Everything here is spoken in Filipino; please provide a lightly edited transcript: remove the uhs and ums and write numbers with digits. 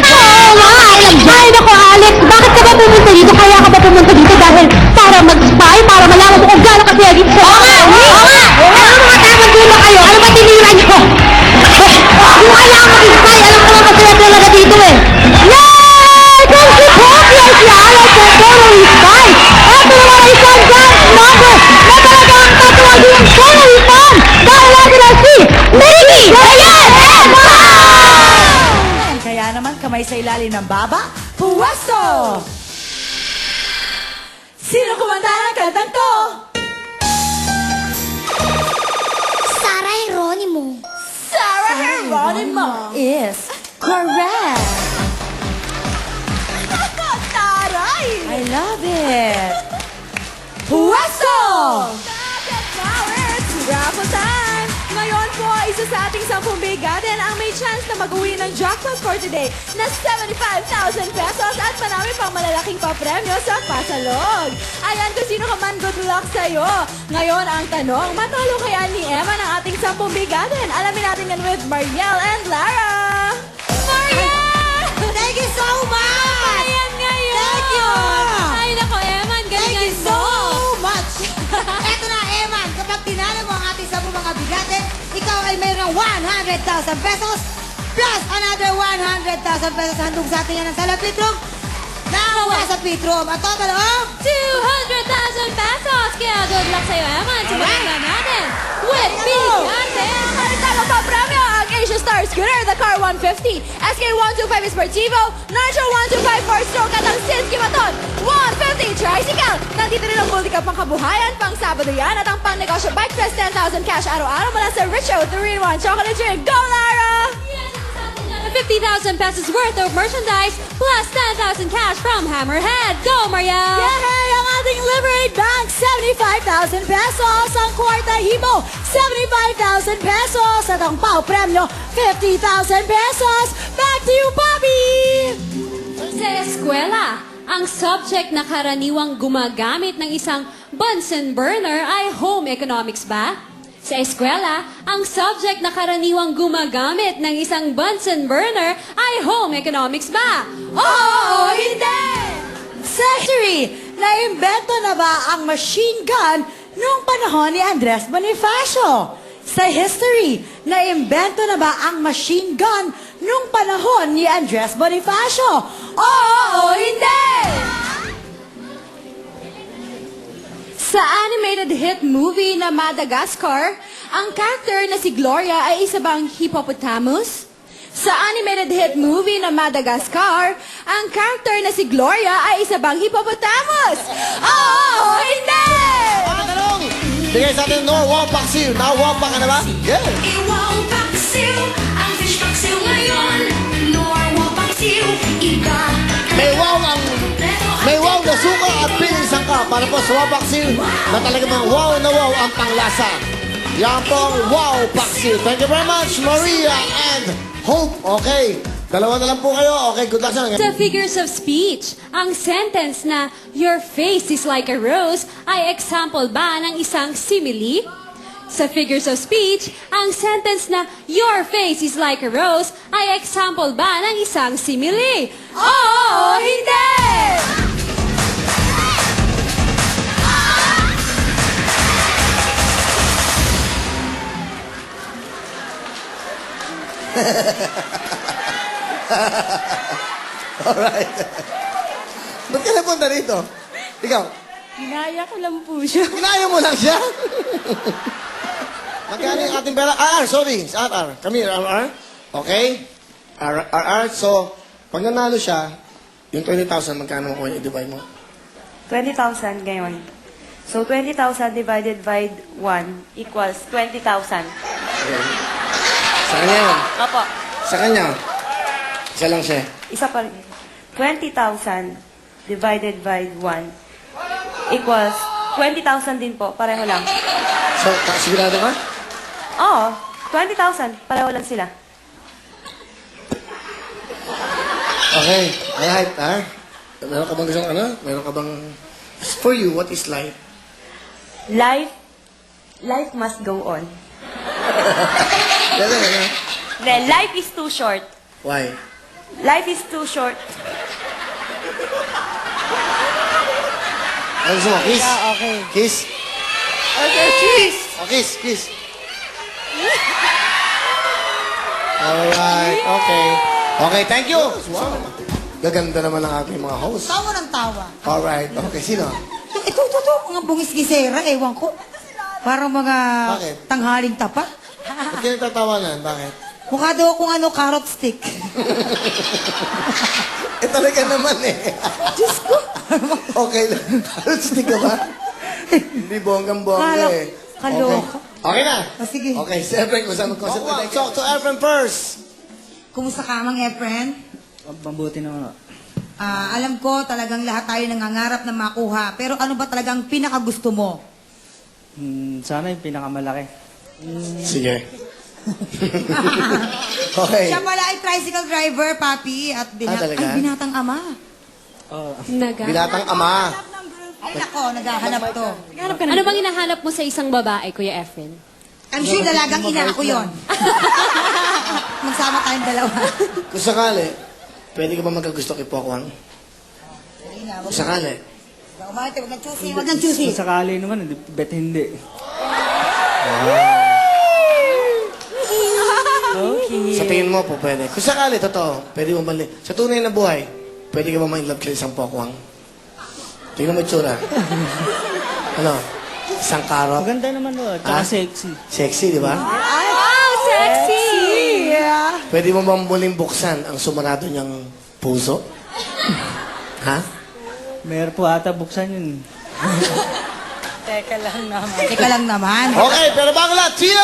Oo nga, alam dyan. Ay, naku, Alex, bakit ka ba pumunta dito? Kaya ka ba pumunta dito dahil para mag-spy, para malaman mo kung gano'n kasi aging sa mga ano mga tamang dulo kayo? Ano ba tinira nyo? Kung kailangan mag-spy, alam ko naman masaya talaga dito eh. Yay! Kung si Poppy ay si Alex ay totally spy. Ito naman ay isang dance number na talagang tatuwagin yung totally fun dahil natin ang si Mickey Reyes and Kaya naman kamay sa ilalim ng baba, puwesto! Sino kumanta ng kantang to? Sarah Geronimo. Sarah Geronimo is correct. Taray! I love it. Puwesto! It's raffle time! Ngayon po, isa sa ating 10 bigatin ang may chance na mag-uwi ng jackpot for today na 75,000 pesos at marami pang malalaking papremyo sa pasalog. Ayan, kung sino ka man, good luck sa'yo. Ngayon ang tanong, matalo kaya ni Emma ng ating 10 bigatin? Alamin natin yan with Mariel and Lara. Mariel! Thank you so much! Ayan ngayon! Thank you! Ay, nako, Emma, ang Thank you galing so mo. much! Eto na, Eman, kapag tinalo mo ang ating 10 mga bigatin, ikaw ay mayroong 100,000 pesos plus another 100,000 pesos handog sa ating yan ng Sala Pitrom na sa Pitrom. At total of 200,000 pesos! Kaya good luck sa'yo, Emma. Sumagot na natin with bigatin. Haritama pa premyo ang Asia Star Scooter, the Car 150, SK125 Sportivo, Nitro 125 4-stroke at ang Sinski Baton 150 Tricycle. Nandito rin ang multi-cup pang kabuhayan, pang Sabado yan, at ang pang-negosyo bike plus 10,000 cash araw-araw mula sa Richo 3-in-1 chocolate drink. Go, Lara! 50,000 pesos worth of merchandise plus 10,000 cash from Hammerhead. Go, Mariel! Yay! Ang ating Liberate Bank, 75,000 pesos. Ang Kwarta Hibo, 75,000 pesos. At ang Pau Premyo, 50,000 pesos. Back to you, Bobby! Sa eskwela, ang subject na karaniwang gumagamit ng isang Bunsen burner ay home economics ba? Sa eskwela, ang subject na karaniwang gumagamit ng isang Bunsen burner ay home economics ba? Oo, hindi! Secretary, naimbento na ba ang machine gun noong panahon ni Andres Bonifacio? Sa history, naimbento na ba ang machine gun noong panahon ni Andres Bonifacio? Oo, hindi! Sa animated hit movie na Madagascar, ang character na si Gloria ay isa bang hippopotamus? Sa animated hit movie na Madagascar, ang character na si Gloria ay isa bang hippopotamus? Oo, hindi! Tanong! Bigay sa atin, Nor, wow, paksiw. Nawawa ka na ba? Yeah! Iwaw paksiw, ang fish paksiw ngayon. Norwa paksiw, iba. May wow na suka at pinisang ka para po sa wow paksiw na talaga mga wow na wow ang panglasa. Yan po ang wow paksiw. Thank you very much, Maria and Hope. Okay. Dalawa na lang po kayo. Okay, good luck sa Sa figures of speech, ang sentence na your face is like a rose ay example ba ng isang simile? Sa figures of speech, ang sentence na your face is like a rose ay example ba ng isang simile? Oo, hindi! Alright. Ba't ka napunta dito? Ikaw, Ginaya ko lang po siya. kinaya mo lang siya? Magkano yung ating pera? Sorry. Sa RR. Come here, RR. Okay? RR. So, pag nanalo siya, yung 20,000, magkano mo kung i-divide mo? 20,000 ngayon. So, 20,000 divided by 1 equals 20,000. Okay. Sa kanya yun. Opo. Sa kanya. Isa lang siya. Isa pa rin. 20,000 divided by 1 equals 20,000 din po. Pareho lang. So, sigurado ka? Oo. 20,000. Pareho lang sila. Okay. Alright, ha? Meron ka bang gustong ano? Meron ka bang... For you, what is life? Life must go on. Gano'n, ano? Then, life is too short. Why? Life is too short. Ano gusto mo? Kiss? okay. Kiss? Okay, cheese! Oh, kiss, kiss. Alright, okay. Okay, thank you. Wow. Gaganda naman ang ating mga host. Tawa ng tawa. Alright, okay. Sino? Ito, mga bungis-gisera, ewan ko. Parang mga Bakit? tanghaling tapat. Ba't kayo nagtatawanan? Bakit? Mukha daw kung ano, carrot stick. Eh, talaga naman eh. Diyos ko. Okay lang. Stick ka ba? Hindi bonggang-bongga Kala- eh. kaloka. Okay. Okay na? Ah, sige. Okay, si Efren, kung saan mag-concentrate. Talk to Efren first. Kumusta ka, Mang Efren? Mabuti naman. Alam ko talagang lahat tayo nangangarap na makuha. Pero ano ba talagang pinakagusto mo? Sana yung pinakamalaki. Sige. Okay. Siya pala ay tricycle driver, papi. At talaga? ay, binatang ama. Binatang ama. Ay, nako, naghahanap to. Ano bang hinahanap mo sa isang babae, Kuya Efren? I'm sure dalagang ina ako yun. Magsama tayong dalawa. Kung sakali, pwede ka ba magkagusto kay Pokwang? Kung sakali. Huwag nang choosy, huwag nang choosy. Kung sakali naman, bet hindi. Sa tingin mo po, pwede. Kung sakali, totoo, pwede mo bali. Sa tunay na buhay, pwede ka ba ma-inlove kay isang Pokwang? Tingnan mo yung tsura. Ano? Isang karot. Maganda naman o, tsaka sexy. Sexy, di ba? Wow, sexy! Pwede mo bang muling buksan ang sumarado niyang puso? Ha? Meron po ata buksan yun. Teka lang naman. Okay, pero bago lahat, sino